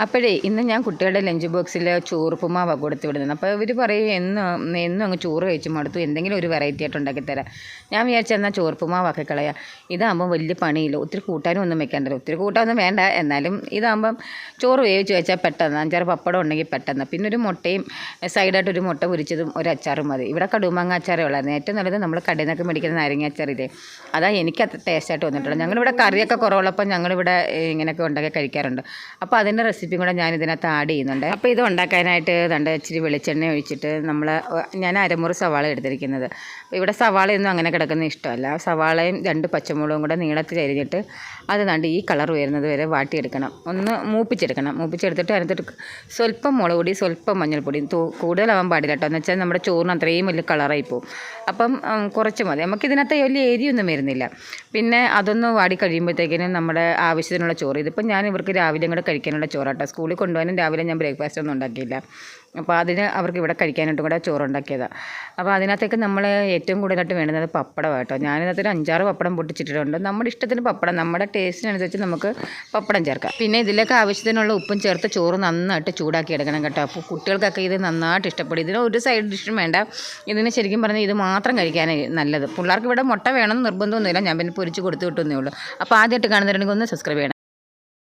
അപ്പോഴേ ഇന്ന് ഞാൻ കുട്ടികളുടെ ലഞ്ച് ബോക്സിൽ ചോറുപ്പുമാവാണ് കൊടുത്ത് വിടുന്നത്. അപ്പോൾ ഇവർ പറയും എന്നും അങ്ങ് ചോറ് കഴിച്ച് മടുത്തു, എന്തെങ്കിലും ഒരു വെറൈറ്റി ആയിട്ട് ഉണ്ടാക്കി തരാം. ഞാൻ വിചാരിച്ചെന്നാൽ ചോറുപ്പുമാവാക്കി കളയാം. ഇതാകുമ്പം വലിയ പണിയില്ല, ഒത്തിരി കൂട്ടാനും ഒന്നും വെക്കേണ്ടല്ലോ, ഒത്തിരി കൂട്ടാനൊന്നും വേണ്ട. എന്നാലും ഇതാകുമ്പം ചോറ് വേവിച്ച് വെച്ചാൽ പെട്ടെന്ന് 5-6 പപ്പടം ഉണ്ടെങ്കിൽ പെട്ടെന്ന്, പിന്നെ ഒരു മുട്ടയും സൈഡായിട്ട് ഒരു മുട്ട പൊരിച്ചതും ഒരു അച്ചാറും മതി. ഇവിടെ കടുമാങ്ങ അച്ചാറേ ഉള്ളായിരുന്നു. ഏറ്റവും നല്ലത് നമ്മൾ കടയിൽ നിന്നൊക്കെ മേടിക്കുന്ന നാരങ്ങ അച്ചാറില്ലേ, അതാ എനിക്ക് അത്ര ടേസ്റ്റായിട്ട് വന്നിട്ടുള്ളത്. ഞങ്ങളിവിടെ കറിയൊക്കെ കുറവുള്ളപ്പോൾ ഞങ്ങളിവിടെ ഇങ്ങനെയൊക്കെ ഉണ്ടാക്കി കഴിക്കാറുണ്ട്. അപ്പോൾ അതിൻ്റെ റെസിപ്പിയും കൂടെ ഞാൻ ഇതിനകത്ത് ആഡ് ചെയ്യുന്നുണ്ട്. അപ്പോൾ ഇത് ഉണ്ടാക്കാനായിട്ട് ഇച്ചിരി വെളിച്ചെണ്ണ ഒഴിച്ചിട്ട് ഞാൻ അരമുറി സവാള എടുത്തിരിക്കുന്നത്. അപ്പോൾ ഇവിടെ സവാളയൊന്നും അങ്ങനെ കിടക്കുന്ന ഇഷ്ടമല്ല. സവാളയും 2 പച്ചമുളകും കൂടെ നീളത്തിൽ അരിഞ്ഞിട്ട് അത് ഈ കളർ വരുന്നത് വരെ വാട്ടിയെടുക്കണം, ഒന്ന് മൂപ്പിച്ചെടുത്തിട്ട് അതിനകത്ത് സ്വല്പം മുളക് പൊടി, സ്വല്പം മഞ്ഞൾപ്പൊടി, കൂടുതലാവാൻ പാടില്ല കേട്ടോ, എന്ന് വെച്ചാൽ നമ്മുടെ ചോറിന് അത്രയും വലിയ കളറായി പോകും. അപ്പം കുറച്ച് മതി. നമുക്കിതിനകത്ത് വലിയ എരിയൊന്നും വരുന്നില്ല. പിന്നെ അതൊന്ന് വാടി കഴിയുമ്പോഴത്തേക്കിനും നമ്മുടെ ആവശ്യത്തിനുള്ള ചോറ്, ഇതിപ്പം ഞാൻ ഇവർക്ക് രാവിലെയും കൂടെ കഴിക്കാനുള്ള ചോറാട്ടോ. സ്കൂളിൽ കൊണ്ടുപോകാനും രാവിലെ ഞാൻ ബ്രേക്ക്ഫാസ്റ്റ് ഒന്നും ഉണ്ടാക്കിയില്ല. അപ്പോൾ അതിന് അവർക്ക് ഇവിടെ കഴിക്കാനായിട്ടും കൂടെ ചോറുണ്ടാക്കിയതാണ്. അപ്പോൾ അതിനകത്തേക്ക് നമ്മൾ ഏറ്റവും കൂടുതലായിട്ട് വേണ്ടുന്നത് പപ്പടം കേട്ടോ. ഞാനിതിനകത്തൊരു 5-6 പപ്പടം പൊട്ടിച്ചിട്ടുണ്ട്. നമ്മുടെ ഇഷ്ടത്തിന് പപ്പടം, നമ്മുടെ ടേസ്റ്റിനനുസരിച്ച് നമുക്ക് പപ്പടം ചേർക്കാം. പിന്നെ ഇതിലേക്ക് ആവശ്യത്തിനുള്ള ഉപ്പും ചേർത്ത് ചോറ് നന്നായിട്ട് ചൂടാക്കി എടുക്കണം കേട്ടോ. അപ്പോൾ കുട്ടികൾക്കൊക്കെ ഇത് നന്നായിട്ട് ഇഷ്ടപ്പെടും. ഇതിന് ഒരു സൈഡ് ഡിഷും വേണ്ട. ഇതിന് ശരിക്കും പറഞ്ഞാൽ ഇത് മാത്രം കഴിക്കാനാണ് നല്ലത്. പിള്ളേർക്ക് ഇവിടെ മുട്ട വേണമെന്ന് നിർബന്ധമൊന്നുമില്ല, ഞാൻ പിന്നെ പൊരിച്ച് കൊടുത്തു വിട്ടുന്നേ ഉള്ളൂ. അപ്പോൾ ആദ്യമായിട്ട് കാണുന്നവരുണ്ടെങ്കിൽ ഒന്ന് സബ്സ്ക്രൈബ് ചെയ്യണം.